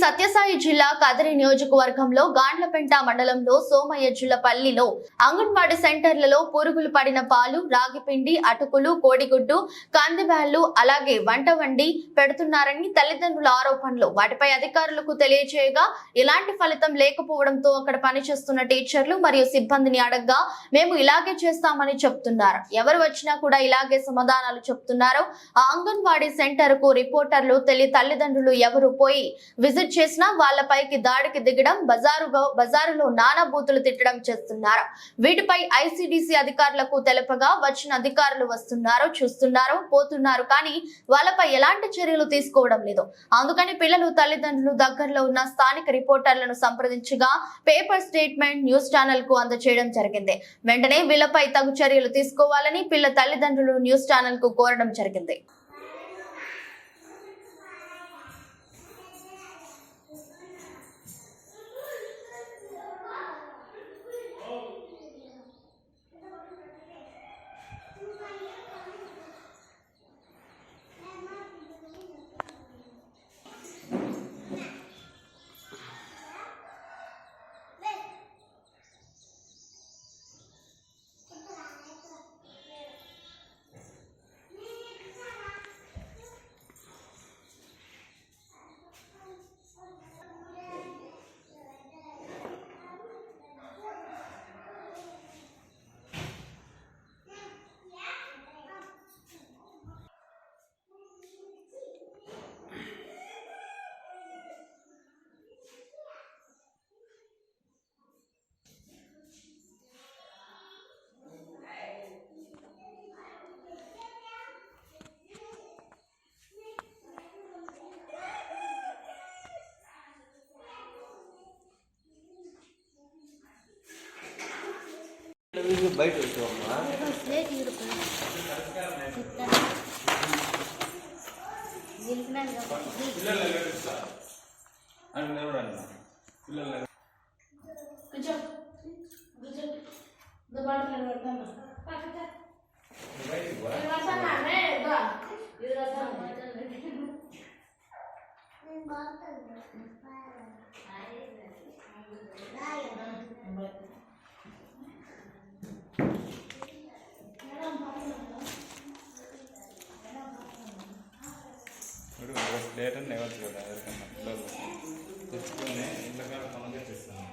సత్యసాయి జిల్లా కదిరి నియోజకవర్గంలో గాండ్లపెంట మండలంలో సోమయ్యజులపల్లిలో అంగన్వాడీ సెంటర్లలో పురుగులు పడిన పాలు, రాగిపిండి, అటుకులు, కోడిగుడ్డు, కందిబ్యాళ్లు అలాగే వంట వండి పెడుతున్నారని తల్లిదండ్రుల ఆరోపణలు. వాటిపై అధికారులకు తెలియజేయగా ఎలాంటి ఫలితం లేకపోవడంతో అక్కడ పనిచేస్తున్న టీచర్లు మరియు సిబ్బందిని అడగ్గా మేము ఇలాగే చేస్తామని చెప్తున్నారు. ఎవరు వచ్చినా కూడా ఇలాగే సమాధానాలు చెప్తున్నారు. ఆ అంగన్వాడీ సెంటర్ కు రిపోర్టర్లు తల్లిదండ్రులు ఎవరు పోయి విజిట్ చేసినా వాళ్లపైకి దాడికి దిగడం, బజారులో నానా బూతులు తిట్టడం చేస్తున్నారు. వీటిపై ఐసిడిసి అధికారులకు తెలపగా వచ్చిన అధికారులు వస్తున్నారు, చూస్తున్నారు, పోతున్నారు, కానీ వాళ్ళపై ఎలాంటి చర్యలు తీసుకోవడం లేదు. అందుకని పిల్లలు తల్లిదండ్రులు దగ్గరలో ఉన్న స్థానిక రిపోర్టర్లను సంప్రదించగా పేపర్ స్టేట్మెంట్ న్యూస్ ఛానల్ కు అందజేయడం జరిగింది. వెంటనే వీళ్ళపై తగు చర్యలు తీసుకోవాలని పిల్ల తల్లిదండ్రులు న్యూస్ ఛానల్ కు కోరడం జరిగింది. బయట వచ్చామమ్మా డేట్ అని ఎవరు చూడ ఎవరికన్నా పిల్లలు తెచ్చుకొని ఇంట్లో పనులు చేస్తాను.